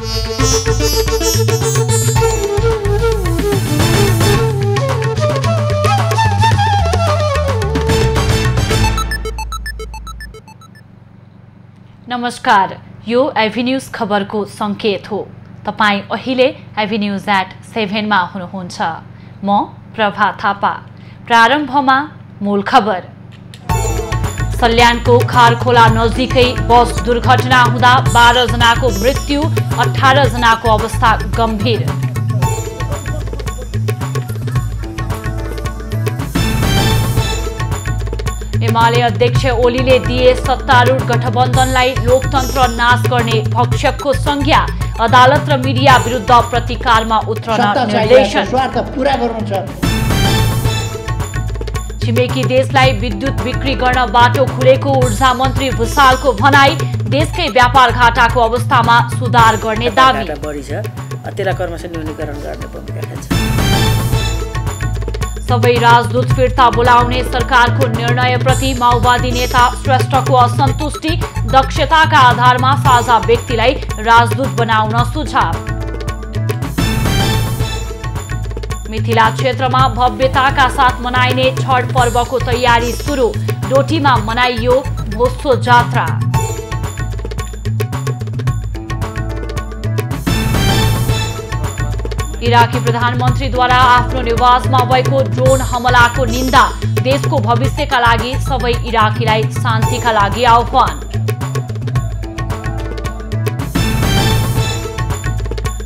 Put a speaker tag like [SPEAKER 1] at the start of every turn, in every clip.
[SPEAKER 1] नमस्कार, यो एभिन्यूज खबरको संकेत हो। तपाईं अहिले एभिन्यूज एट 7 मा हुनुहुन्छ। म प्रभा थापा। प्रारम्भमा मूल खबर। सल्यानको खारखोला नजिकै बस दुर्घटना हुँदा 12 जनाको मृत्यु, 18 जनाको अवस्था गम्भीर। एमाले अध्यक्ष ओलीले दिए सत्तारूढ गठबन्धनलाई लोकतन्त्र नाश गर्ने भक्षकको संज्ञा। अदालत र मिडिया विरुद्ध प्रतिकारमा उत्रन निर्देशन। छिमेकी देशलाई विद्युत बिक्री गर्न बाटो खुलेको ऊर्जा मन्त्री भुसालको भनाई। देशकै व्यापार घाटाको अवस्थामा सुधार गर्ने दाबी। सबै राजदूत फिर्ता बोलाउने सरकारको निर्णयप्रति माओवादी नेता श्रेष्ठको असन्तुष्टि। दक्षताका आधारमा साझा व्यक्तिलाई राजदूत बनाउन सुझाव। मिथिला क्षेत्रमा भव्यताका साथ मनाइने छठ पर्वको तयारी सुरु। डोटीमा मनाइयो भोस्सो जात्रा। इराकी प्रधानमन्त्रीद्वारा आफ्नो निवासमा भएको ड्रोन हमलाको निन्दा। देशको भविष्यका लागि सबै इराकीलाई शान्तिका लागि आह्वान।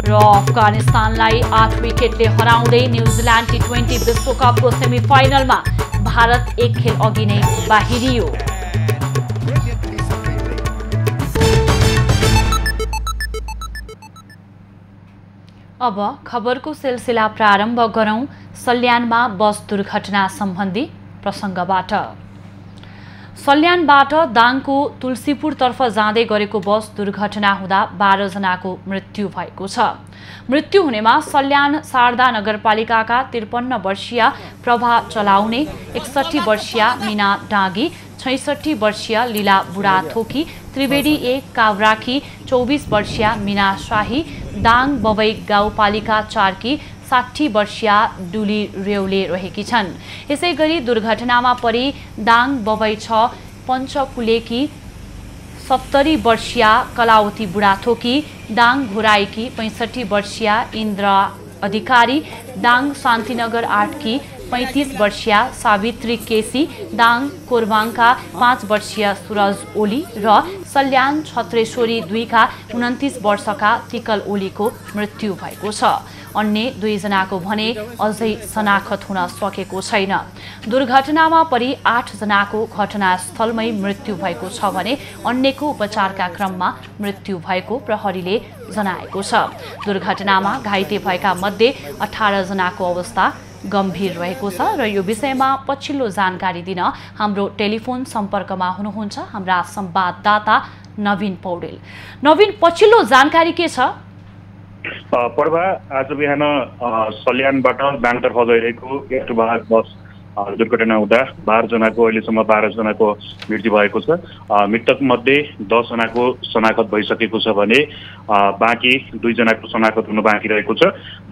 [SPEAKER 1] र अफगानिस्तानलाई 8 विकेटले हराउँदै न्युजिल्यान्ड T20 विश्वकपको सेमिफाइनलमा भारत एक खेल अघि नै बाहिरियो। अब खबरको सिलसिला प्रारम्भ गरौं सल्यानमा बस दुर्घटना सम्बन्धी प्रसंगबाट। सल्यानबाट दाङको तुलसीपुरतर्फ जाँदै गरेको बस दुर्घटना हुँदा 12 जनाको मृत्यु भएको छ। मृत्यु हुनेमा सल्यान शारदा नगरपालिकाका 53 वर्षीय प्रभा चलाउने, 61 वर्षीय मीना डाँगी, 66 वर्षीय लीला बुढाथोकी, त्रिवेणी 1 काभ्राकी 24 वर्षीय मीना शाही, दाङ बबई गाउँपालिका 4 की 60 वर्षीय डुली रेउले रहेकी छन्। यसैगरी दुर्घटनामा परि दाङ बबई 6 पञ्चकुलेकी 70 वर्षीय कलावती बुढाथोकी, दाङ घोराईकी 65 वर्षीय इन्द्र अधिकारी, दाङ शान्तिनगर 8 की 35 वर्षीय सावित्री केसी, दाङ कोरबाङका 5 वर्षीय सुरज ओली र सल्यान छत्रेश्वरी 2 का 29 वर्षका टिकल ओलीको मृत्यु भएको छ। अन्य 2 जनाको भने अझै शनाखत हुन सकेको छैन। दुर्घटनामा परि 8 जनाको घटनास्थलमै मृत्यु भएको छ भने अन्यको उपचारका क्रममा मृत्यु भएको प्रहरीले जनाएको छ। दुर्घटनामा घाइते भएका मध्ये 18 जनाको अवस्था गम्भीर रहेको छ र यो विषयमा पछिल्लो जानकारी दिन हाम्रो टेलिफोन सम्पर्कमा हुनुहुन्छ हाम्रा संवाददाता नवीन पौडेल। नवीन, पछिल्लो जानकारी के छ?
[SPEAKER 2] पर्वा आज बिहान सल्यानबाट दाङतर्फ गइरहेको यात्रुवाहक बस दुर्घटना हुँदा 12 जनाको अहिलेसम्म 12 जनाको मृत्यु भएको छ। मृतक मध्ये 10 जनाको शनाखत भइसकेको छ भने बाँकी 2 जनाको शनाखत हुन बाँकी रहेको छ।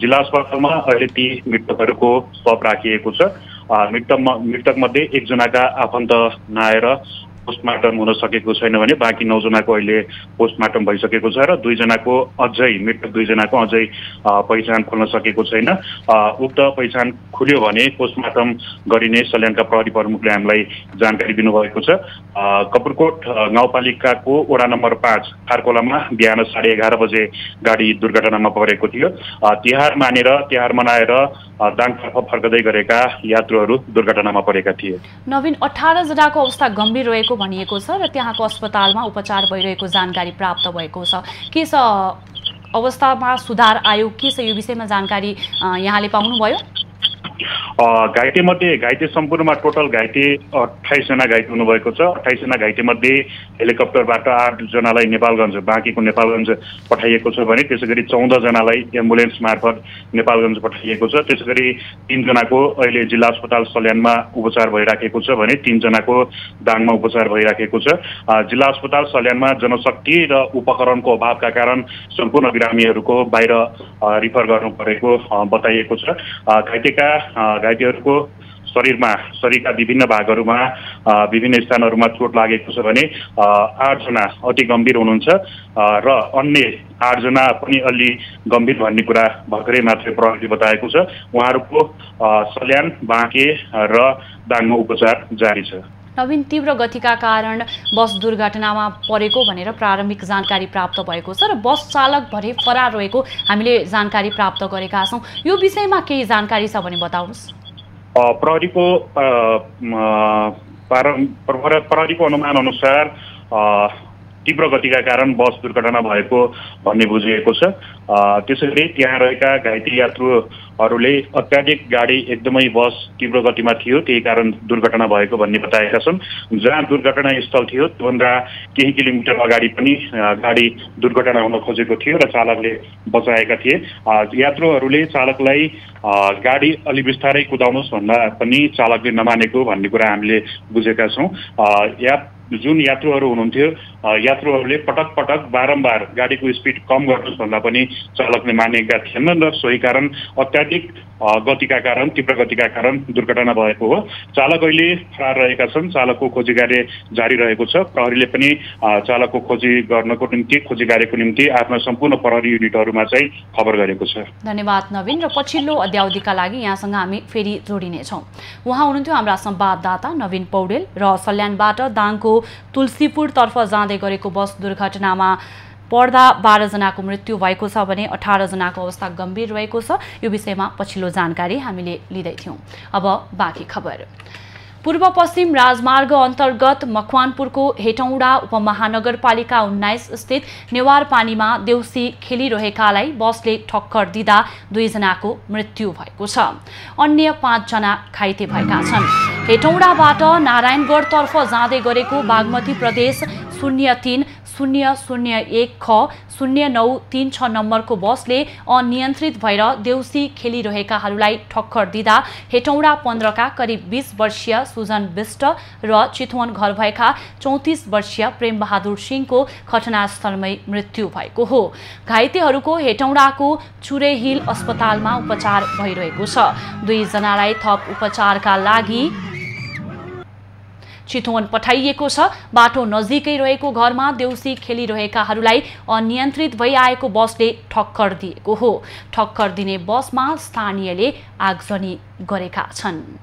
[SPEAKER 2] जिल्ला अस्पतालमा अहिले ती मृतकहरूको शव राखिएको छ। मृतक मध्ये 1 जनाका आफन्त नआएर पोस्टमार्टम हुन सकेको छैन भने बाँकी 9 जनाको अहिले पोस्टमार्टम भइसकेको छ र 2 जनाको अझै मृतक 2 जनाको अझै पहिचान खोल्न सकेको छैन। उक्त पहिचान खुल्यो भने पोस्टमार्टम गरिने सल्यानका प्रहरी प्रमुखले हामीलाई जानकारी दिनुभएको छ। कपुरकोट गाउँपालिकाको वडा नम्बर 5 खारकोलामा बिहान 11:30 बजे गाडी दुर्घटनामा परेको थियो। तिहार मनाएर दाङतर्फ फर्कदै गरेका यात्रुहरू दुर्घटनामा परेका थिए।
[SPEAKER 1] नवीन, 18 जनाको अवस्था गम्भीर रहेको भनिएको छ र त्यहाँको अस्पतालमा उपचार भइरहेको जानकारी प्राप्त भएको छ। के छ अवस्थामा सुधार आयो, के छ यो विषयमा जानकारी यहाँले पाउनुभयो?
[SPEAKER 2] घाइते सम्पूर्णमा टोटल घाइते 28 जना घाइते हुनुभएको छ। 28 जना घाइते मध्ये हेलिकप्टरबाट 8 जनालाई नेपालगञ्ज बाँकीको नेपालगञ्ज पठाइएको छ भने त्यसैगरी 14 जनालाई एम्बुलेन्स मार्फत नेपालगञ्ज पठाइएको छ। त्यसैगरी 3 जनाको अहिले जिल्ला अस्पताल सल्यानमा उपचार भइराखेको छ भने 3 जनाको दाङमा उपचार भइराखेको छ। जिल्ला अस्पताल सल्यानमा जनशक्ति र उपकरणको अभावका कारण सम्पूर्ण बिरामीहरूको बाहिर रिफर गर्नु परेको बताइएको छ। घाइतेहरूको शरीरका विभिन्न भागहरूमा विभिन्न स्थानहरूमा चोट लागेको छ भने 8 जना अति गम्भीर हुनुहुन्छ र अन्य 8 जना पनि अलि गम्भीर भन्ने कुरा भर्खरै मात्रै प्रहरीले बताएको छ। उहाँहरूको सल्यान, बाँके र दाङमा उपचार जारी छ।
[SPEAKER 1] नवीन, तीव्र गतिका कारण बस दुर्घटनामा परेको भनेर प्रारम्भिक जानकारी प्राप्त भएको छ र बस चालक भरे फरार रहेको हामीले जानकारी प्राप्त गरेका छौँ। यो विषयमा केही जानकारी छ भने बताउनुहोस्।
[SPEAKER 2] प्रहरीको अनुमान अनुसार तीव्र गतिका कारण बस दुर्घटना भएको भन्ने बुझिएको छ। त्यसैगरी त्यहाँ रहेका घाइते यात्रुहरूले अत्याधिक गाडी एकदमै बस तीव्र गतिमा थियो, त्यही कारण दुर्घटना भएको भन्ने बताएका छन्। जहाँ दुर्घटना स्थल थियो त्योभन्दा केही किलोमिटर अगाडि पनि गाडी दुर्घटना हुन खोजेको थियो र चालकले बचाएका थिए। यात्रुहरूले चालकलाई गाडी अलि बिस्तारै कुदाउनुहोस् भन्दा पनि चालकले नमानेको भन्ने कुरा हामीले बुझेका छौँ। जुन यात्रुहरू हुनुहुन्थ्यो यात्रुहरूले पटक पटक बारम्बार गाडीको स्पिड कम गर्नुहोस् भन्दा पनि चालकले मानेका थिएनन् र सोही कारण अत्याधिक गतिका कारण, तीव्र गतिका कारण दुर्घटना भएको हो। चालक अहिले फरार रहेका छन्। चालकको खोजी कार्य जारी रहेको छ। प्रहरीले पनि चालकको खोजी गर्नको निम्ति, खोजी कार्यको निम्ति आफ्ना सम्पूर्ण प्रहरी युनिटहरूमा चाहिँ खबर गरेको छ।
[SPEAKER 1] धन्यवाद नवीन। र पछिल्लो अध्यावधिका लागि यहाँसँग हामी फेरि जोडिनेछौँ। उहाँ हुनुहुन्थ्यो हाम्रा संवाददाता नवीन पौडेल र सल्यानबाट दाङको तुलसीपुरतर्फ जाँदै गरेको बस दुर्घटनामा पर्दा 12 जनाको मृत्यु भएको छ भने 18 जनाको अवस्था गम्भीर रहेको छ। यो विषयमा पछिल्लो जानकारी हामीले लिँदै थियौँ। अब बाँकी खबर। पूर्व पश्चिम राजमार्ग अन्तर्गत मकवानपुरको हेटौँडा उपमहानगरपालिका 19 स्थित नेवार पानीमा देउसी खेलिरहेकालाई बसले ठक्कर दिँदा 2 जनाको मृत्यु भएको छ। अन्य 5 जना घाइते भएका छन्। हेटौँडाबाट नारायणगढतर्फ जाँदै गरेको बागमती प्रदेश 03-001 ख 0936 नम्बरको बसले अनियन्त्रित भएर देउसी खेलिरहेकाहरूलाई ठक्कर दिँदा हेटौँडा 15 का करिब 20 वर्षीय सुजन विष्ट र चितवन घर भएका 34 वर्षीय प्रेम बहादुर सिंहको घटनास्थलमै मृत्यु भएको हो। घाइतेहरूको हेटौँडाको चुरे हिल अस्पतालमा उपचार भइरहेको छ। 2 जनालाई थप उपचारका लागि चितवन पठाइएको छ। बाटो नजिकै रहेको घरमा देउसी खेलिरहेकाहरूलाई अनियन्त्रित भई आएको बसले ठक्कर दिएको हो। ठक्कर दिने बसमा स्थानीयले आगजनी गरेका छन्।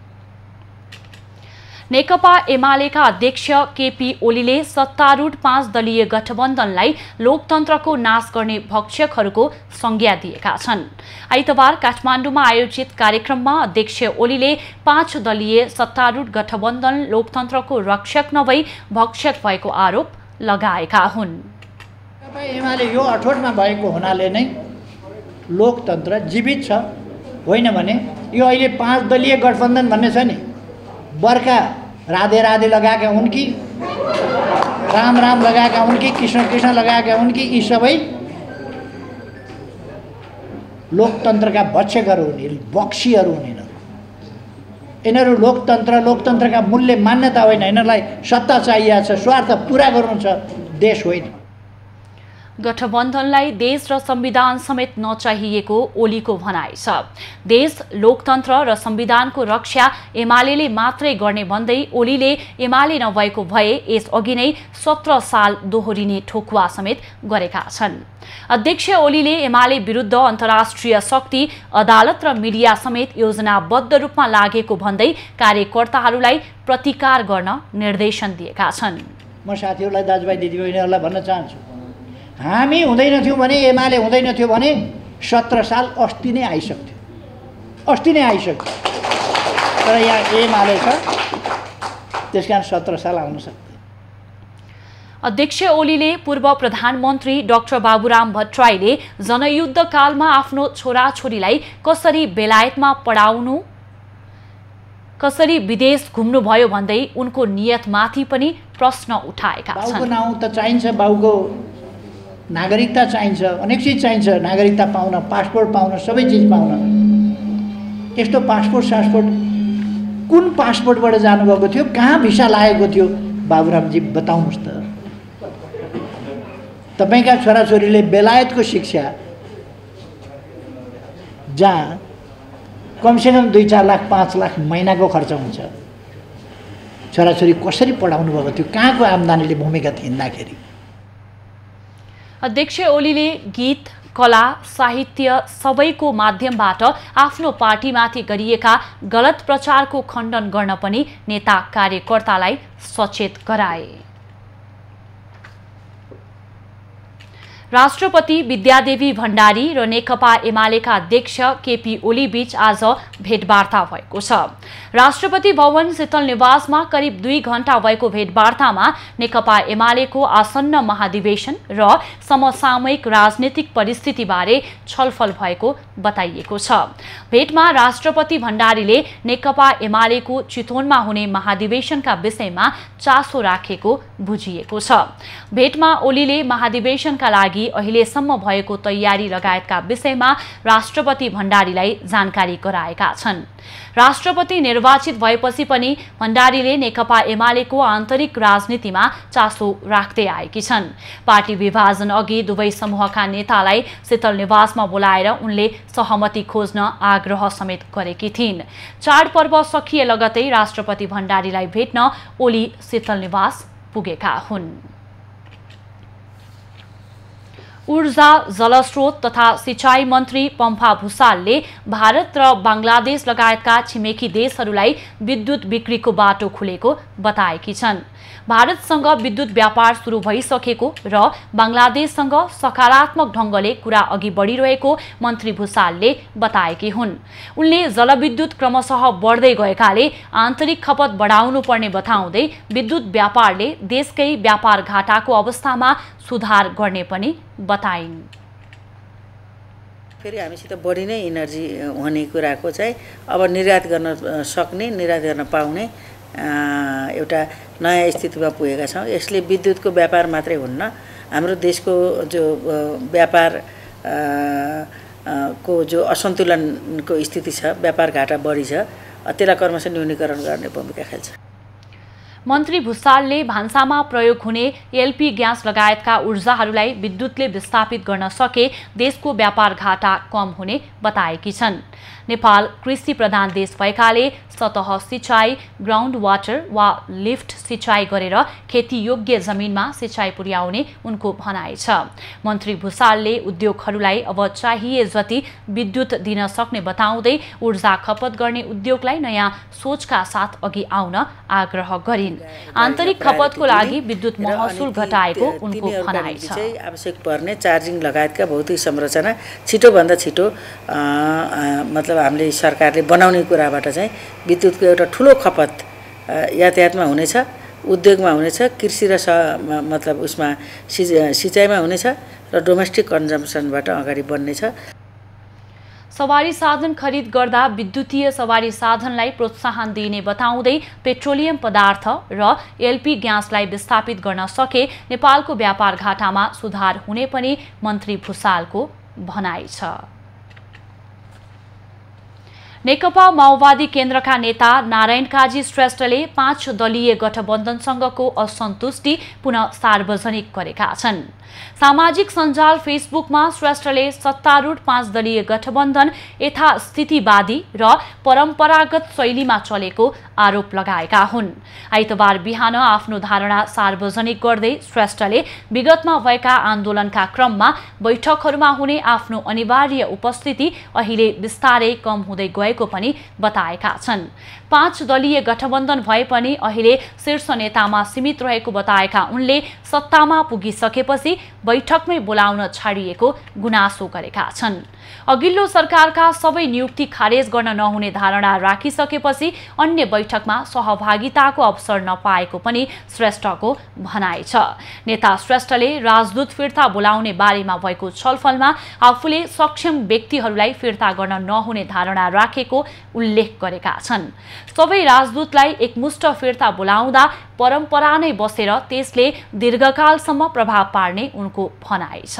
[SPEAKER 1] नेकपा एमालेका अध्यक्ष केपी ओलीले सत्तारूढ 5 दलीय गठबन्धनलाई लोकतन्त्रको नाश गर्ने भक्षकहरूको संज्ञा दिएका छन्। आइतबार काठमाडौँमा आयोजित कार्यक्रममा अध्यक्ष ओलीले 5 दलीय सत्तारूढ गठबन्धन लोकतन्त्रको रक्षक नभई भक्षक भएको आरोप लगाएका हुन्।
[SPEAKER 3] एमाले यो अठोटमा भएको हुनाले नै लोकतन्त्र जीवित छ, होइन भने यो अहिले 5 दलीय गठबन्धन भन्ने छ नि, बर्खा राधे राधे लगाएका हुन् कि राम राम लगाएका हुन् कि कृष्ण कृष्ण लगाएका हुन् कि यी सबै लोकतन्त्रका भक्षकहरू हुन्, बक्सीहरू हुन्। यिनीहरू लोकतन्त्रका मूल्य मान्यता होइन, यिनीहरूलाई सत्ता चाहिएको छ, स्वार्थ पुरा गर्नु छ, देश होइन।
[SPEAKER 1] गठबन्धनलाई देश र संविधान समेत नचाहिएको ओलीको भनाइ छ। देश, लोकतन्त्र र संविधानको रक्षा एमालेले मात्रै गर्ने भन्दै ओलीले एमाले नभएको भए यसअघि नै 17 साल दोहोरिने ठोकुवा समेत गरेका छन्। अध्यक्ष ओलीले एमाले विरुद्ध अन्तर्राष्ट्रिय शक्ति, अदालत र मिडिया समेत योजनाबद्ध रूपमा लागेको भन्दै कार्यकर्ताहरूलाई प्रतिकार गर्न निर्देशन दिएका छन्।
[SPEAKER 3] म साथीहरूलाई, दाजुभाइ दिदीबहिनीहरूलाई भन्न चाहन्छु, हामी हुँदैनथ्यौँ भने, एमाले हुँदैनथ्यो भने 17 साल अस्ति नै आइसक्यो। तर यहाँ एमाले छ, त्यस कारण 17 साल आउन सक्दैन।
[SPEAKER 1] अध्यक्ष ओलीले पूर्व प्रधानमन्त्री डाक्टर बाबुराम भट्टराईले जनयुद्ध कालमा आफ्नो छोराछोरीलाई कसरी बेलायतमा पढाउनु कसरी विदेश घुम्नुभयो भन्दै उनको नियतमाथि पनि प्रश्न उठाएका छन्।
[SPEAKER 3] बाउको नाउँ त चाहिन्छ, बाउको नागरिकता चाहिन्छ, अनेक चिज चाहिन्छ, नागरिकता पाउन, पासपोर्ट पाउन, सबै चिज पाउन। यस्तो पासपोर्ट कुन पासपोर्टबाट जानुभएको थियो, कहाँ भिसा लागेको थियो, बाबुरामजी बताउनुहोस् त। तपाईँका छोराछोरीले बेलायतको शिक्षा जहाँ कमसेकम 2-4 लाख 5 लाख महिनाको खर्च हुन्छ, छोराछोरी कसरी पढाउनु भएको थियो, कहाँको आम्दानीले भूमिगत हिँड्दाखेरि।
[SPEAKER 1] अध्यक्ष ओलीले गीत, कला, साहित्य सबैको माध्यमबाट आफ्नो पार्टीमाथि गरिएका गलत प्रचारको खण्डन गर्न पनि नेता कार्यकर्तालाई सचेत गराए। राष्ट्रपति विद्यादेवी भण्डारी र नेकपा एमालेका अध्यक्ष केपी ओली बीच आज भेटवार्ता भएको छ। राष्ट्रपति भवन शीतल निवासमा करिब 2 घण्टा भएको भेटवार्तामा नेकपा एमालेको आसन्न महाधिवेशन र समसामयिक राजनीतिक परिस्थितिबारे छलफल भएको बताइएको छ। भेटमा राष्ट्रपति भण्डारीले नेकपा एमालेको चितवनमा हुने महाधिवेशनका विषयमा चासो राखेको बुझिएको छ। भेटमा ओलीले महाधिवेशनका लागि अहिलेसम्म भएको तयारी लगायतका विषयमा राष्ट्रपति भण्डारीलाई जानकारी गराएका छन्। राष्ट्रपति निर्वाचित भएपछि पनि भण्डारीले नेकपा एमालेको आन्तरिक राजनीतिमा चासो राख्दै आएकी छन्। पार्टी विभाजन अघि दुवै समूहका नेतालाई शीतल निवासमा बोलाएर उनले सहमति खोज्न आग्रह समेत गरेकी थिइन्। चाडपर्व सकिए लगतै राष्ट्रपति भण्डारीलाई भेट्न ओली शीतल निवास पुगेका हुन्। ऊर्जा, जलस्रोत तथा सिंचाई मन्त्री पम्फा भुसालले भारत र बंगलादेश लगायतका छिमेकी देशहरूलाई विद्युत बिक्रीको बाटो खुलेको बताएकी छन्। भारतसँग विद्युत व्यापार सुरु भइसकेको र बंगलादेशसँग सकारात्मक ढङ्गले कुरा अघि बढिरहेको मन्त्री भुसालले बताएकी हुन्। उनले जलविद्युत क्रमशः बढ्दै गएकाले आन्तरिक खपत बढाउनु पर्ने बताउँदै विद्युत व्यापारले देशकै व्यापार घाटाको अवस्थामा सुधार गर्ने पनि बताइन्।
[SPEAKER 4] फेरि हामीसित बढी नै एनर्जी हुने कुराको चाहिँ अब निर्यात गर्न सक्ने, निर्यात गर्न पाउने एउटा नयाँ स्थितिमा पुगेका छौँ। यसले विद्युतको व्यापार मात्रै हुन्न, हाम्रो देशको जो व्यापार को जो असन्तुलनको स्थिति छ, व्यापार घाटा बढी छ, त्यसलाई क्रमशः न्यूनीकरण गर्ने भूमिका खेल्छ।
[SPEAKER 1] मन्त्री भुसालले भान्सामा प्रयोग हुने एलपी ग्यास लगायतका ऊर्जाहरूलाई विद्युतले विस्थापित गर्न सके देशको व्यापार घाटा कम हुने बताएकी छन्। नेपाल कृषि प्रधान देश भएकाले सतह सिंचाई, ग्राउन्ड वाटर वा लिफ्ट सिंचाई गरेर खेती योग्य जमिनमा सिंचाई पुर्याउने उनको भनाइ छ। मन्त्री भुसालले उद्योगहरूलाई अब चाहिए जति विद्युत दिन सक्ने बताउँदै ऊर्जा खपत गर्ने उद्योगलाई नयाँ सोचका साथ अघि आउन आग्रह गरिन्। आन्तरिक खपतको लागि विद्युत महसुल घटाएको उनको भनाइ छ।
[SPEAKER 4] आवश्यक पर्ने चार्जिङ लगायतका भौतिक संरचना छिटोभन्दा छिटो मतलब हामीले सरकारले बनाउने कुराबाट चाहिँ विद्युतको एउटा ठुलो खपत यातायातमा हुनेछ, उद्योगमा हुनेछ, कृषि र मतलब उसमा सिँचाइमा हुनेछ र डोमेस्टिक कन्जम्सनबाट अगाडि बढ्नेछ।
[SPEAKER 1] सवारी साधन खरिद गर्दा विद्युतीय सवारी साधनलाई प्रोत्साहन दिने बताउँदै पेट्रोलियम पदार्थ र एलपी ग्यासलाई विस्थापित गर्न सके नेपालको व्यापार घाटामा सुधार हुने पनि मन्त्री भुसालको भनाइ छ। नेकपा माओवादी केन्द्रका नेता नारायण काजी श्रेष्ठले 5 दलीय गठबन्धनसँगको असन्तुष्टि पुनः सार्वजनिक गरेका छन्। सामाजिक सञ्जाल फेसबुकमा श्रेष्ठले सत्तारूढ 5 दलीय गठबन्धन यथास्थितिवादी र परम्परागत शैलीमा चलेको आरोप लगाएका हुन्। आइतबार बिहान आफ्नो धारणा सार्वजनिक गर्दै श्रेष्ठले विगतमा भएका आन्दोलनका क्रममा बैठकहरूमा हुने आफ्नो अनिवार्य उपस्थिति अहिले बिस्तारै कम हुँदै गएको पनि बताएका छन्। 5 दलीय गठबन्धन भए पनि अहिले शीर्ष नेतामा सीमित रहेको बताएका उनले सत्तामा पुगिसकेपछि बैठकमै बोलाउन छाडिएको गुनासो गरेका छन्। अघिल्लो सरकारका सबै नियुक्ति खारेज गर्न नहुने धारणा राखिसकेपछि अन्य बैठकमा सहभागिताको अवसर नपाएको पनि श्रेष्ठको भनाइ छ। नेता श्रेष्ठले राजदूत फिर्ता बोलाउने बारेमा भएको छलफलमा आफूले सक्षम व्यक्तिहरूलाई फिर्ता गर्न नहुने धारणा राखेको उल्लेख गरेका छन्। सबै राजदूतलाई एकमुष्ट फिर्ता बोलाउँदा परम्परा नै बसेर त्यसले दीर्घकालसम्म प्रभाव पार्ने उनको भनाइ छ।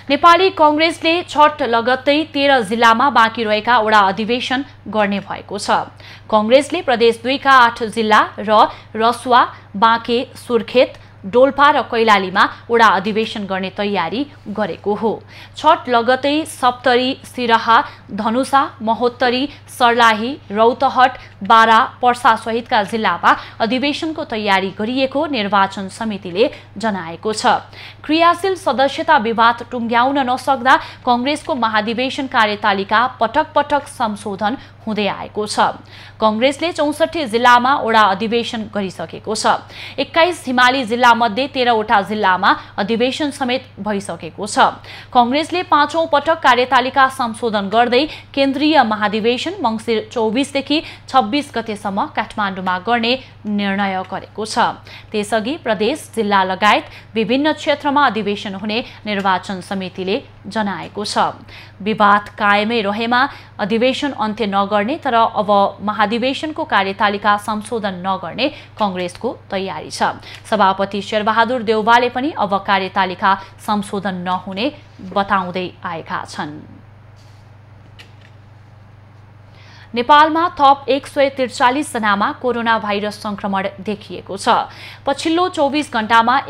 [SPEAKER 1] नेपाली कांग्रेसले छठ लगत्तै 13 जिल्लामा बाँकी रहेका वडा अधिवेशन गर्ने भएको छ। कांग्रेसले प्रदेश 2 का 8 जिल्ला र रसुवा, बाँके, सुर्खेत, डोल्पा र कैलालीमा वडा अधिवेशन गर्ने तयारी गरेको हो। छठ लगतै सप्तरी, सिराहा, धनुषा, महोत्तरी, सर्लाही, रौतहट, बारा, पर्सा सहितका जिल्लामा अधिवेशनको तयारी गरिएको निर्वाचन समितिले जनाएको छ। क्रियाशील सदस्यता विवाद टुङ्ग्याउन नसक्दा कांग्रेसको महाधिवेशन कार्यतालिका पटक पटक संशोधन हुँदै आएको छ। कांग्रेसले 64 जिल्लामा वडा अधिवेशन गरिसकेको छ। 21 हिमाली जिल्ला मध्ये 13 वटा जिल्लामा अधिवेशन समेत भइसकेको छ। कांग्रेसले 5औं पटक कार्यतालिका संशोधन गर्दै केन्द्रीय महाधिवेशन मंसिर 24 देखि 26 गतेसम्म काठमाडौँमा गर्ने निर्णय गरेको छ। त्यसअघि प्रदेश, जिल्ला लगायत विभिन्न क्षेत्रमा अधिवेशन हुने निर्वाचन समितिले जनाएको छ। विवाद कायमै रहेमा अधिवेशन अन्त्य नगर्ने तर अब महाधिवेशनको कार्यतालिका संशोधन नगर्ने कांग्रेसको तयारी छ। सभापति शेरबहादुर देउवाले पनि अब कार्यतालिका संशोधन नहुने बताउँदै आएका छन्। नेपालमा थप 143 जनामा कोरोना भाइरस संक्रमण देखिएको छ। पछिल्लो 24 घण्टामा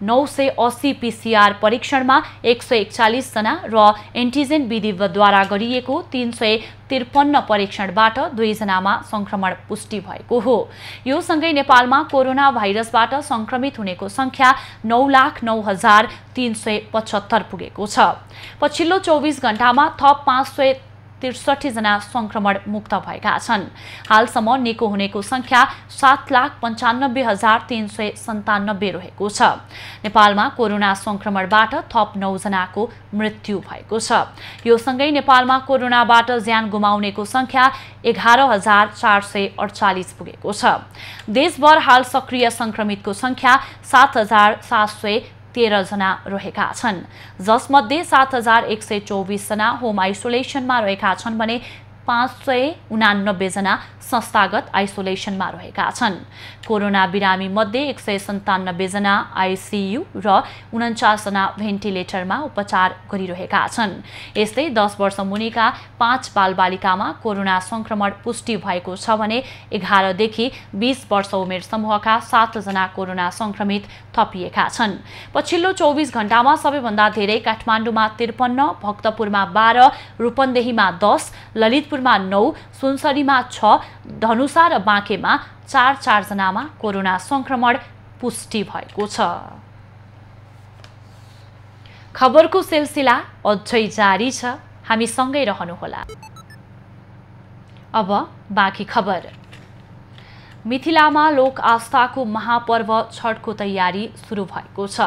[SPEAKER 1] 1980 पीसीआर परीक्षणमा 141 जना र एन्टिजेन विधिद्वारा गरिएको 353 परीक्षणबाट 2 जनामा संक्रमण पुष्टि भएको हो। यो सँगै नेपालमा कोरोना भाइरसबाट संक्रमित हुनेको संख्या 9,09,375 पुगेको छ। पछिल्लो 24 घण्टामा थप 563 जना संक्रमण मुक्त भएका छन्। हालसम्म निको हुनेको संख्या 7,95,397 रहेको छ। नेपालमा कोरोना संक्रमणबाट थप 9 जनाको मृत्यु भएको छ। यो सँगै नेपालमा कोरोनाबाट ज्यान गुमाउनेको संख्या 11,448 पुगेको छ। देशभर हाल सक्रिय संक्रमितको संख्या 7,713 जना रहेका छन्, जसमध्ये 7,124 जना होम आइसोलेसनमा रहेका छन् भने 589 जना संस्थागत आइसोलेसनमा रहेका छन्। कोरोना बिरामी मध्ये 197 जना आइसियु र 49 जना भेन्टिलेटरमा उपचार गरिरहेका छन्। यस्तै 10 वर्ष मुनिका 5 बालबालिकामा कोरोना संक्रमण पुष्टि भएको छ भने 11 देखि 20 वर्ष उमेर समूहका 7 जना कोरोना संक्रमित थपिएका छन्। पछिल्लो 24 घण्टामा सबैभन्दा धेरै काठमाडौँमा 53, भक्तपुरमा 12, रूपन्देहीमा 10, ललितपुरमा 9, सुनसरीमा 6, धनुषा र बाँकेमा 4 जनामा कोरोना संक्रमण पुष्टि भएको छ। खबरको सिलसिला अझै जारी छ, हामी सँगै रहनुहोला। अब बाँकी खबर। मिथिलामा लोक आस्थाको महापर्व छठको तयारी सुरु भएको छ।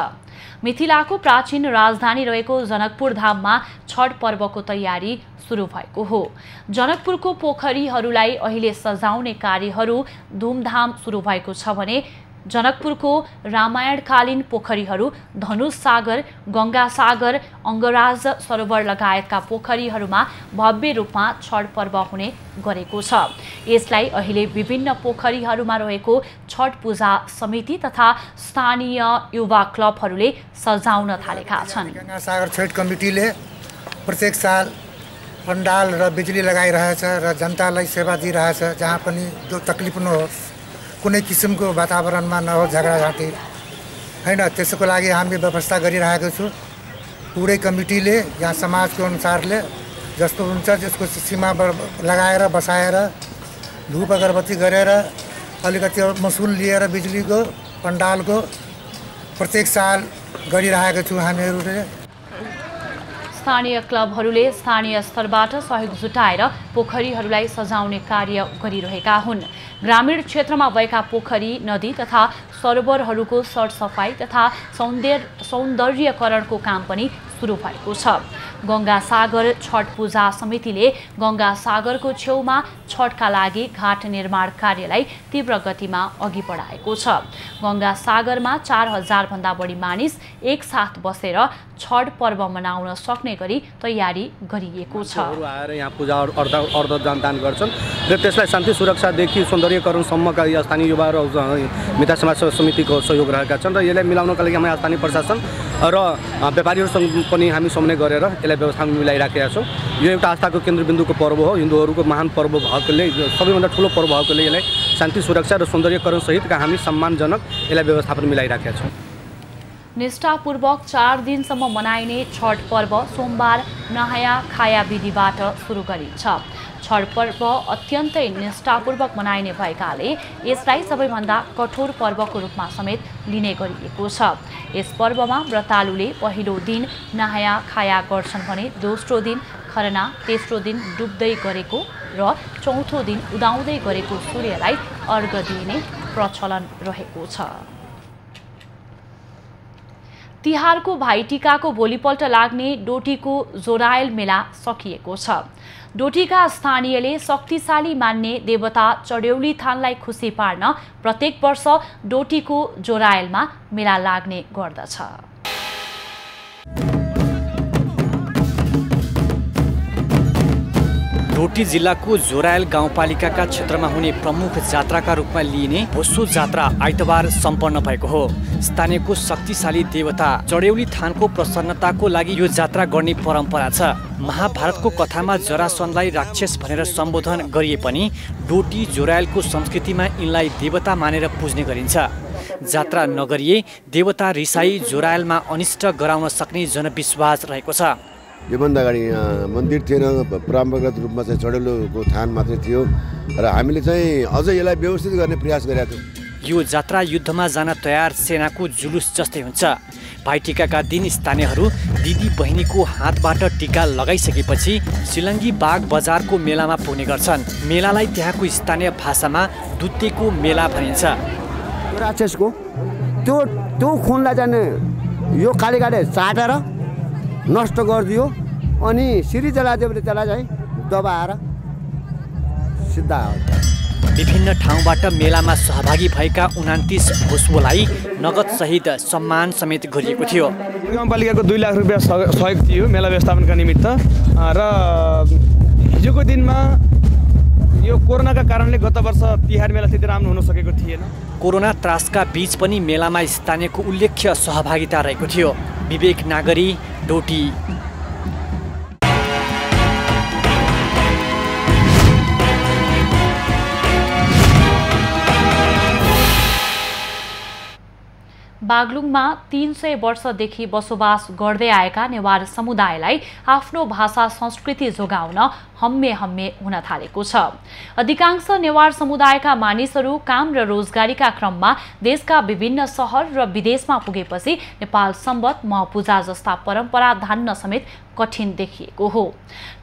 [SPEAKER 1] मिथिलाको प्राचीन राजधानी रहेको जनकपुर धाममा छठ पर्वको तयारी सुरु भएको हो। जनकपुरको पोखरीहरूलाई अहिले सजाउने कार्यहरू धुमधाम सुरु भएको छ भने जनकपुरको रामायणकालीन पोखरीहरू धनुष सागर, गंगा सागर, अंगराज सरोवर लगायतका पोखरीहरूमा भव्य रूपमा छठ पर्व हुने गरेको छ। यसलाई अहिले विभिन्न पोखरीहरूमा रहेको छठ पूजा समिति तथा स्थानीय युवा क्लबहरूले सजाउन थालेका छन्।
[SPEAKER 5] गंगा सागर छठ कमिटीले प्रत्येक साल पण्डाल र बिजुली लगाइरहेछ र जनतालाई सेवा दिइरहेछ। जहाँ पनि जो तकलिफ नहोस्, कुनै किसिमको वातावरणमा नहोस् झगडाझाटी हैन, त्यसको लागि हामीले व्यवस्था गरिरहेको छु। पुरै कमिटीले यहाँ समाजको अनुसारले जस्तो हुन्छ त्यसको सीमा लगाएर बसाएर धूप अगरबत्ती गरेर अलिकति मसुल लिएर बिजुलीको पण्डालको प्रत्येक साल गरिरहेको छु हामीहरूले।
[SPEAKER 1] स्थानीय क्लबहरूले स्थानीय स्तरबाट सहयोग जुटाएर पोखरीहरूलाई सजाउने कार्य गरिरहेका हुन्। ग्रामीण क्षेत्रमा भएका पोखरी, नदी तथा सरोवरहरूको सरसफाई तथा सौन्दर्यकरणको काम पनि सुरु भएको छ। गंगा सागर छठ पूजा समितिले गंगा सागरको छेउमा छठका लागि घाट निर्माण कार्यलाई तीव्र गतिमा अघि बढाएको छ। गंगा सागरमा 4000 भन्दा बढी मानिस एकसाथ बसेर छठ पर्व मनाउन सक्ने गरी तयारी गरिएको छ।
[SPEAKER 6] आएर यहाँ पूजा अर्ध दान गर्छन् र त्यसलाई शान्ति सुरक्षादेखि सौन्दर्यकरणसम्मका स्थानीय युवा र मिता समाज समितिको सहयोग रहेका छन् र यसलाई मिलाउनका लागि हामी स्थानीय प्रशासन र व्यापारीहरूसँग पनि हामी समन्वय गरेर यसलाई व्यवस्था मिलाइराखेका छौँ। यो एउटा आस्थाको केन्द्रबिन्दुको पर्व हो। हिन्दूहरूको महान पर्व भएकोले, सबैभन्दा ठुलो पर्व भएकोले यसलाई शान्ति सुरक्षा र सौन्दर्यकरण सहितका हामी सम्मानजनक यसलाई व्यवस्थापन मिलाइराखेका छौँ।
[SPEAKER 1] निष्ठापूर्वक 4 दिनसम्म मनाइने छठ पर्व सोमबार नहाया खाया विधिबाट सुरु गरिन्छ। छठ पर्व अत्यन्तै निष्ठापूर्वक मनाइने भएकाले यसलाई सबैभन्दा कठोर पर्वको रूपमा समेत लिने गरिएको छ। यस पर्वमा व्रतालुले पहिलो दिन नहाया खाया गर्छन् भने दोस्रो दिन खरना, तेस्रो दिन डुब्दै गरेको र चौथो दिन उदाउँदै गरेको सूर्यलाई अर्घ दिइने प्रचलन रहेको छ। तिहारको भाइटिकाको भोलिपल्ट लाग्ने डोटीको जोरायल मेला सकिएको छ। डोटीका स्थानीयले शक्तिशाली मान्ने देवता चढेउली थानलाई खुसी पार्न प्रत्येक वर्ष डोटीको जोरायलमा मेला लाग्ने गर्दछ।
[SPEAKER 7] डोटी जिल्लाको जोरायल गाउँपालिकाका क्षेत्रमा हुने प्रमुख जात्राका रूपमा लिइने भोसो जात्रा आइतबार सम्पन्न भएको हो। स्थानीयको शक्तिशाली देवता चढेउली थानको प्रसन्नताको लागि यो जात्रा गर्ने परम्परा छ। महाभारतको कथामा जरासन्धलाई राक्षस भनेर सम्बोधन गरिए पनि डोटी जोरायलको संस्कृतिमा यिनलाई देवता मानेर पूज्ने गरिन्छ। जात्रा नगरिए देवता रिसाई जोरायलमा अनिष्ट गराउन सक्ने जनविश्वास रहेको छ।
[SPEAKER 8] योभन्दा अगाडि यहाँ मन्दिर थिएन, परम्परागत रूपमा चाहिँ चढेउलीको थान मात्रै थियो र हामीले चाहिँ अझ यसलाई व्यवस्थित गर्ने प्रयास गरेका थियौँ।
[SPEAKER 7] यो जात्रा युद्धमा जान तयार सेनाको जुलुस जस्तै हुन्छ। भाइटिकाका दिन स्थानीयहरू दिदी बहिनीको हातबाट टिका लगाइसकेपछि सिलङ्गी बाग बजारको मेलामा पुग्ने गर्छन्। मेलालाई त्यहाँको स्थानीय भाषामा दुत्तेको मेला भनिन्छ।
[SPEAKER 9] राक्षसको त्यो खुनलाई जाने यो कालीगाडे चाटेर नष्ट गरिदियो अनि श्री जलादेवले त्यसलाई चाहिँ दबाएर सिद्धा हो।
[SPEAKER 7] विभिन्न ठाउँबाट मेलामा सहभागी भएका 29 भोसुलाई नगद सहित सम्मान समेत गरिएको थियो।
[SPEAKER 6] गाउँपालिकाको 2 लाख रुपियाँ सहयोग थियो मेला व्यवस्थापनका निमित्त र हिजोको दिनमा यो कोरोनाका कारणले गत वर्ष तिहार मेला त्यति राम्रो हुन सकेको थिएन।
[SPEAKER 7] कोरोना त्रासका बीच पनि मेलामा स्थानीयको उल्लेख्य सहभागिता रहेको थियो। विवेक नागरी, डोटी।
[SPEAKER 1] बागलुङमा 300 वर्षदेखि बसोबास गर्दै आएका नेवार समुदायलाई आफ्नो भाषा संस्कृति जोगाउन हम्मे हुन थालेको छ। अधिकांश नेवार समुदायका मानिसहरू काम र रोजगारीका क्रममा देशका विभिन्न सहर र विदेशमा पुगेपछि नेपाल सम्बत महपूजा जस्ता परम्परा धान्न समेत कठिन देखिएको हो।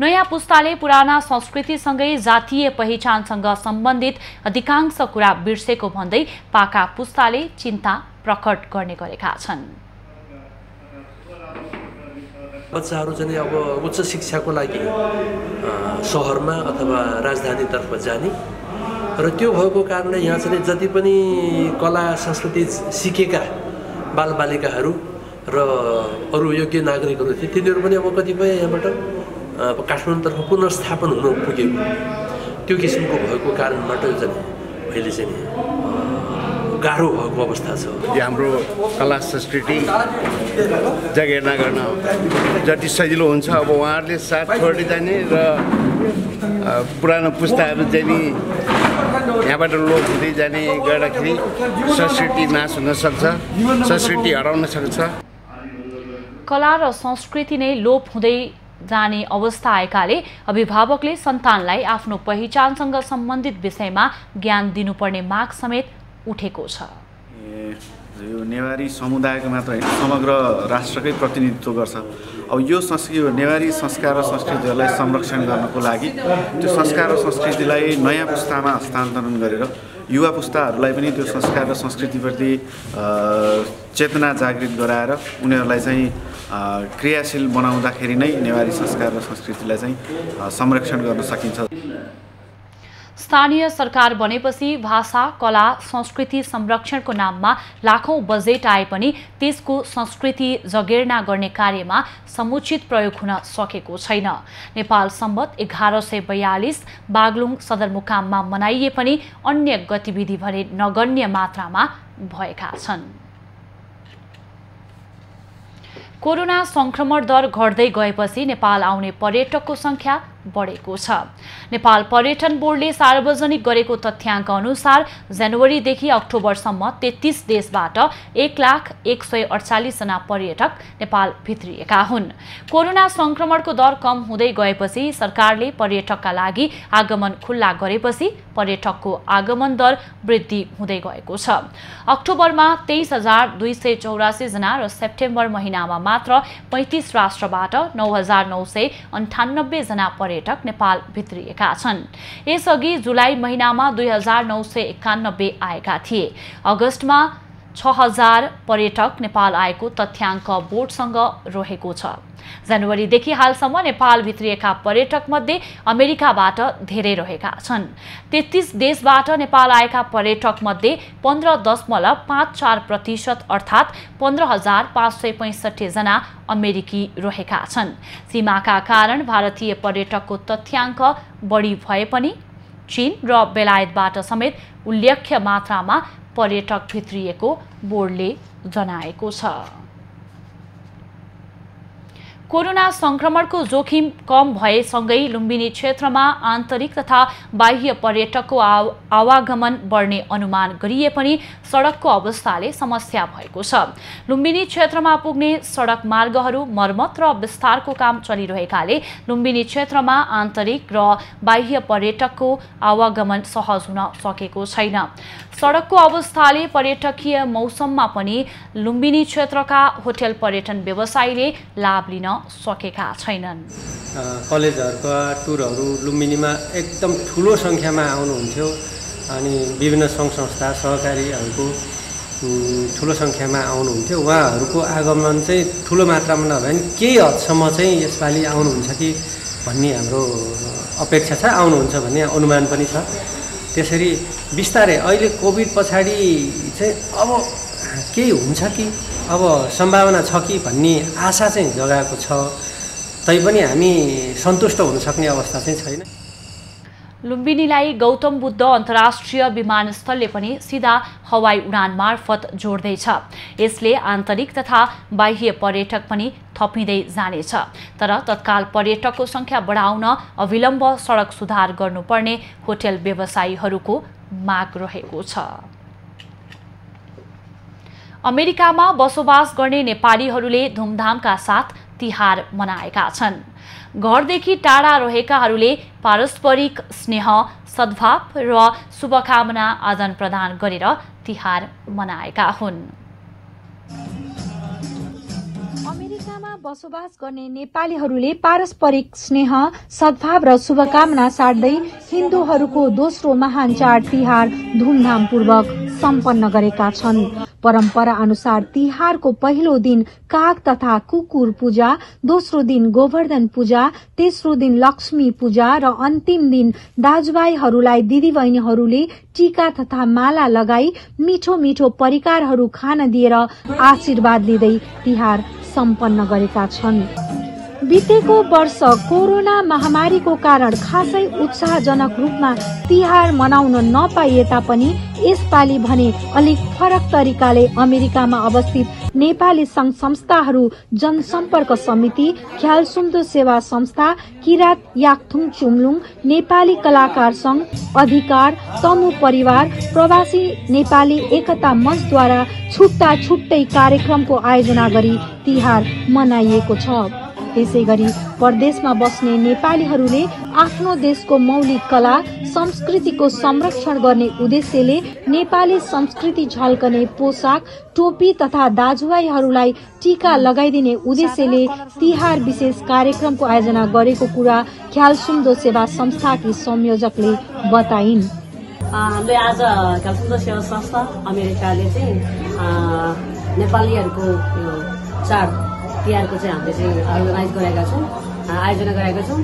[SPEAKER 1] नयाँ पुस्ताले पुराना संस्कृतिसँगै जातीय पहिचानसँग सम्बन्धित अधिकांश कुरा बिर्सेको भन्दै पाका पुस्ताले चिन्ता प्रकट गर्ने गरेका छन्।
[SPEAKER 10] बच्चाहरू चाहिँ अब उच्च शिक्षाको लागि सहरमा अथवा राजधानीतर्फ जाने र त्यो भएको कारणले यहाँ चाहिँ जति पनि कला संस्कृति सिकेका बालबालिकाहरू र अरू योग्य नागरिकहरू थिए तिनीहरू पनि अब कतिपय यहाँबाट काठमाडौँतर्फ पुनर्स्थापन हुन पुगेको त्यो किसिमको भएको कारणबाट चाहिँ अहिले चाहिँ गाह्रो भएको अवस्था छ।
[SPEAKER 8] हाम्रो कला संस्कृति जगेर्ना गर्न जति सजिलो हुन्छ अब उहाँहरूले साथ छोड्दै जाने र पुरानो पुस्ताहरू चाहिँ नि यहाँबाट लोप हुँदै जाने गर्दाखेरि संस्कृति नाश हुन सक्छ, संस्कृति हराउन सक्छ।
[SPEAKER 1] कला र संस्कृति नै लोप हुँदै जाने अवस्था आएकाले अभिभावकले सन्तानलाई आफ्नो पहिचानसँग सम्बन्धित विषयमा ज्ञान दिनुपर्ने माग समेत उठेको छ।
[SPEAKER 11] यो नेवारी समुदायको मात्र होइन समग्र राष्ट्रकै प्रतिनिधित्व गर्छ। अब यो संस्कृति नेवारी संस्कार र संस्कृतिहरूलाई संरक्षण गर्नको लागि त्यो संस्कार र संस्कृतिलाई नयाँ पुस्तामा हस्तान्तरण गरेर युवा पुस्ताहरूलाई पनि त्यो संस्कार र संस्कृतिप्रति चेतना जागृत गराएर उनीहरूलाई चाहिँ क्रियाशील बनाउँदाखेरि नै नेवारी संस्कार र संस्कृतिलाई चाहिँ संरक्षण गर्न सकिन्छ।
[SPEAKER 1] स्थानीय सरकार बनेपछि भाषा, कला, संस्कृति संरक्षणको नाममा लाखौं बजेट आए पनि त्यसको संस्कृति जगेर्ना गर्ने कार्यमा समुचित प्रयोग हुन सकेको छैन। नेपाल सम्वत 1142 बागलुङ सदरमुकाममा मनाइए पनि अन्य गतिविधि भने नगण्य मात्रामा भएका छन्। कोरोना संक्रमण दर घट्दै गएपछि नेपाल आउने पर्यटकको संख्या बढेको छ। नेपाल पर्यटन बोर्डले सार्वजनिक गरेको तथ्याङ्क अनुसार जनवरीदेखि अक्टोबरसम्म 33 देशबाट 1,148 जना पर्यटक नेपाल भित्रिएका हुन्। कोरोना संक्रमणको दर कम हुँदै गएपछि सरकारले पर्यटकका लागि आगमन खुल्ला गरेपछि पर्यटकको आगमन दर वृद्धि हुँदै गएको छ। अक्टोबरमा 23,284 जना र सेप्टेम्बर महिनामा मात्र 35 राष्ट्रबाट 9,998 जना पर्यटक नेपाल भित्रिएका छन्। यसअघि जुलाई महिनामा 2,991 आएका थिए। अगस्टमा 6,000 पर्यटक नेपाल आएको तथ्याङ्क बोर्डसँग रहेको छ। जनवरीदेखि हालसम्म नेपाल भित्रिएका पर्यटक मध्ये अमेरिकाबाट धेरै रहेका छन्। 33 देशबाट नेपाल आएका पर्यटक मध्ये 15.54% अर्थात् 15,565 जना अमेरिकी रहेका छन्। सीमाका कारण भारतीय पर्यटकको तथ्याङ्क बढी भए पनि चीन र बेलायतबाट समेत उल्लेख्य मात्रामा पर्यटक भित्रिएको बोर्डले जनाएको छ। कोरोना संक्रमणको जोखिम कम भएसँगै लुम्बिनी क्षेत्रमा आन्तरिक तथा बाह्य पर्यटकको आवागमन बढ्ने अनुमान गरिए पनि सडकको अवस्थाले समस्या भएको छ। लुम्बिनी क्षेत्रमा पुग्ने सडक मार्गहरू मर्मत र विस्तारको काम चलिरहेकाले लुम्बिनी क्षेत्रमा आन्तरिक र बाह्य पर्यटकको आवागमन सहज हुन सकेको छैन। सडकको अवस्थाले पर्यटकीय मौसममा पनि लुम्बिनी क्षेत्रका होटल पर्यटन व्यवसायीले लाभ लिन सकेका छैनन्।
[SPEAKER 12] कलेजहरूका टुरहरू लुम्बिनीमा एकदम ठुलो सङ्ख्यामा आउनुहुन्थ्यो अनि विभिन्न सङ्घ संस्था सहकारीहरूको ठुलो सङ्ख्यामा आउनुहुन्थ्यो। उहाँहरूको आगमन चाहिँ ठुलो मात्रामा नभए पनि केही हदसम्म चाहिँ यसपालि आउनुहुन्छ कि भन्ने हाम्रो अपेक्षा छ, आउनुहुन्छ भन्ने अनुमान पनि छ। त्यसरी बिस्तारै अहिले कोभिड पछाडि चाहिँ अब केही हुन्छ कि अब सम्भावना छ कि भन्ने आशा चाहिँ जगाएको छ, तैपनि हामी सन्तुष्ट हुन सक्ने अवस्था चाहिँ छैन।
[SPEAKER 1] लुम्बिनीलाई गौतम बुद्ध अन्तर्राष्ट्रिय विमानस्थलले पनि सिधा हवाई उडान मार्फत जोड्दैछ। यसले आन्तरिक तथा बाह्य पर्यटक पनि थपिँदै जानेछ। तर तत्काल पर्यटकको संख्या बढाउन अविलम्ब सडक सुधार गर्नुपर्ने होटल व्यवसायीहरूको माग रहेको छ। अमेरिकामा बसोबास गर्ने नेपालीहरूले धुमधामका साथ तिहार मनाएका छन्। घरदेखि टाढा रहेकाहरूले पारस्परिक स्नेह, सद्भाव र शुभकामना आदान प्रदान गरेर तिहार मनाएका हुन्।
[SPEAKER 13] अमेरिकामा बसोबास गर्ने नेपालीहरूले पारस्परिक स्नेह, सद्भाव र शुभकामना साट्दै हिन्दूहरूको दोस्रो महान चाड तिहार धुमधामपूर्वक सम्पन्न गरेका छन्। परम्परा अनुसार तिहारको पहिलो दिन काग तथा कुकुर पूजा, दोस्रो दिन गोवर्धन पूजा, तेस्रो दिन लक्ष्मी पूजा र अन्तिम दिन दाजुभाइहरूलाई दिदीबहिनीहरूले टीका तथा माला लगाई मिठो मिठो परिकारहरू खान दिएर आशीर्वाद लिँदै तिहार सम्पन्न गरेका छन्। बितेको वर्ष कोरोना महामारीको कारण खासै उत्साहजनक रूपमा तिहार मनाउन नपाइए तापनि यसपालि भने अलिक फरक तरिकाले अमेरिकामा अवस्थित नेपाली संघ संस्थाहरू, जनसम्पर्क समिति, ख्यालसुम्दो सेवा संस्था, किरात याकथुङ चुम्लुङ, नेपाली कलाकार संघ, अधिकार, तमु परिवार, प्रवासी नेपाली एकता मञ्चद्वारा छुट्टा छुट्टै कार्यक्रमको आयोजना गरी तिहार मनाइएको छ। त्यसैगरी परदेशमा बस्ने नेपालीहरूले आफ्नो देशको मौलिक कला संस्कृतिको संरक्षण गर्ने उद्देश्यले नेपाली संस्कृति झल्कने पोसाक टोपी तथा दाजुभाइहरूलाई टीका लगाइदिने उद्देश्यले तिहार विशेष कार्यक्रमको आयोजना गरेको कुरा ख्यालसुम्दो सेवा संस्थाकी संयोजकले बताइन्।
[SPEAKER 14] हामीले आज ख्यालसुम्दो सेवा संस्था अमेरिकाले चाहिँ नेपालीहरूको यो चाड तिहारको चाहिँ हामीले चाहिँ आयोजना गरेका छौँ।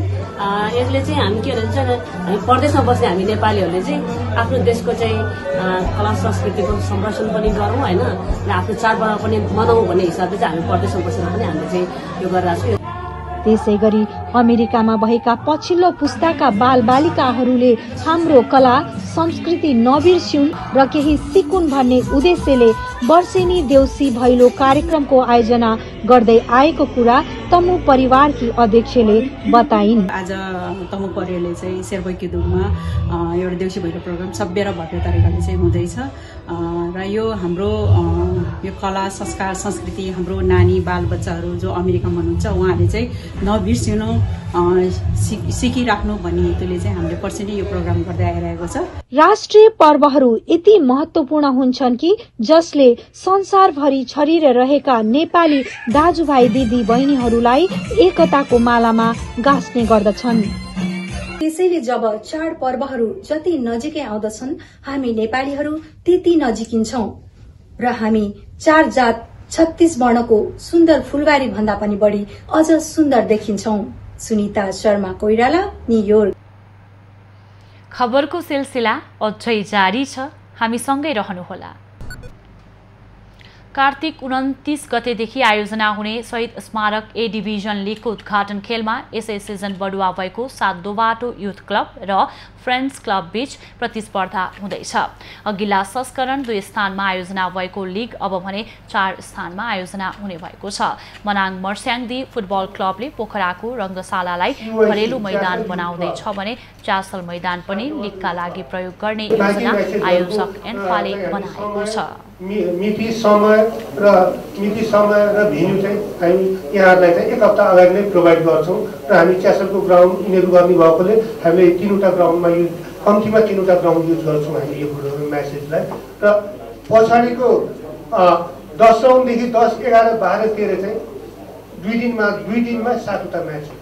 [SPEAKER 14] यसले चाहिँ हामी के भन्छ हामी परदेशमा बस्ने हामी नेपालीहरूले चाहिँ आफ्नो देशको चाहिँ कला संस्कृतिको संरक्षण पनि गरौँ होइन र आफ्नो चाडपर्व पनि मनाउँ भन्ने हिसाबले चाहिँ हामी परदेशमा बसेर पनि हामीले चाहिँ यो गरिरहेको छौँ।
[SPEAKER 13] त्यसैगरी अमेरिकामा भएका पछिल्लो पुस्ताका बालबालिकाहरूले हाम्रो कला संस्कृति नबिर्सिउन् र केही सिकुन् भन्ने उद्देश्यले वर्षेनी देउसी भैलो कार्यक्रमको आयोजना गर्दै आएको कुरा तमु परिवारकी अध्यक्षले बताइन्।
[SPEAKER 15] आज तमु परिवारले चाहिँ शेरबैकी दुगमा एउटा देउसी भैलो प्रोग्राम सभ्य र भव्य तरिकाले चाहिँ हुँदैछ र यो हाम्रो यो कला संस्कार संस्कृति हाम्रो नानी बालबच्चाहरू जो अमेरिकामा हुनुहुन्छ उहाँहरूले चाहिँ नबिर्सिनु सिकिराख्नु भन्ने हेतुले चाहिँ हामीले वर्षेनी यो प्रोग्राम गर्दै आइरहेको छ।
[SPEAKER 13] राष्ट्रिय पर्वहरू यति महत्वपूर्ण हुन्छन् कि जसले संसारभरि छरिएर रहेका नेपाली दाजुभाइ दिदी बहिनीहरूलाई एकताको मालामा गाँस्ने गर्दछन्।
[SPEAKER 16] त्यसैले जब चाड पर्वहरू जति नजिकै आउँदछन् हामी नेपालीहरू त्यति नजिकिन्छौं र हामी 4 जात 36 वर्णको सुन्दर फुलबारी भन्दा पनि बढी अझ सुन्दर देखिन्छौं। सुनिता शर्मा कोइराला, न्युयोर्क।
[SPEAKER 1] खबरको सिलसिला अझै जारी छ, हामीसँगै रहनुहोला। कार्तिक 29 गतेदेखि आयोजना हुने शहीद स्मारक ए डिभिजन लिगको उद्घाटन खेलमा यसै सिजन बढुवा भएको 7 दोबाटो युथ क्लब र फ्रेन्ड्स क्लब बीच प्रतिस्पर्धा हुँदैछ। अघिल्ला संस्करण 2 स्थानमा आयोजना भएको लिग अब भने 4 स्थानमा आयोजना हुने भएको छ। मनाङ मर्स्याङदी फुटबल क्लबले पोखराको रङ्गशालालाई घरेलु मैदान बनाउँदैछ भने चासल मैदान पनि लिगका लागि प्रयोग गर्ने योजना आयोजक एन्फाले बनाएको छ।
[SPEAKER 17] मिति समय र भेन्यू चाहिँ हामी यहाँहरूलाई चाहिँ 1 हप्ता अगाडि नै प्रोभाइड गर्छौँ र हामी च्यासलको ग्राउन्ड यिनीहरू गर्ने भएकोले हामीले 3वटा ग्राउन्डमा युज कम्तीमा 3वटा ग्राउन्ड युज गर्छौँ हामी यो फुटबल म्याचेसलाई र पछाडिको 10 राउन्डदेखि 10, 11, 12, 13 चाहिँ 2 दिनमा 7वटा म्याच हुन्छ।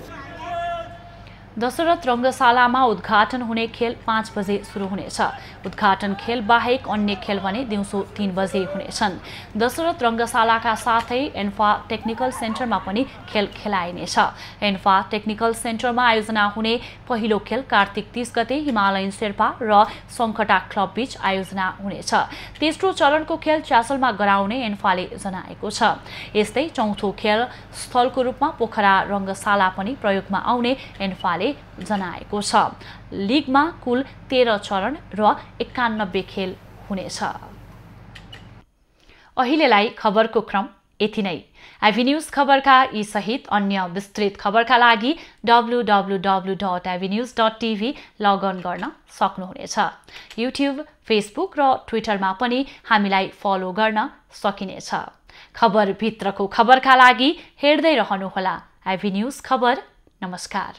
[SPEAKER 1] दशरथ रङ्गशालामा उद्घाटन हुने खेल 5 बजे सुरु हुनेछ। उद्घाटन खेल बाहेक अन्य खेल भने दिउँसो 3 बजे हुनेछन्। दशरथ रङ्गशालाका साथै एन्फा टेक्निकल सेन्टरमा पनि खेल खेलाइनेछ। एन्फा टेक्निकल सेन्टरमा आयोजना हुने पहिलो खेल कार्तिक 30 गते हिमालयन शेर्पा र सङ्खटा क्लब बीच आयोजना हुनेछ। तेस्रो चरणको खेल च्यासलमा गराउने एन्फाले जनाएको छ। यस्तै चौथो खेल स्थलको रूपमा पोखरा रङ्गशाला पनि प्रयोगमा आउने एन्फाले जनाएको छ। लिगमा कुल 13 चरण र 91 खेल हुनेछ। अहिलेलाई खबरको क्रम यति नै। आइभी न्यूज खबरका यी सहित अन्य विस्तृत खबरका लागि www.ivnews.tv लगअन गर्न सक्नुहुनेछ। युट्युब, फेसबुक र ट्विटरमा पनि हामीलाई फलो गर्न सकिनेछ। खबर भित्रको खबरका लागि हेर्दै रहनुहोला आइभी न्यूज खबर। नमस्कार।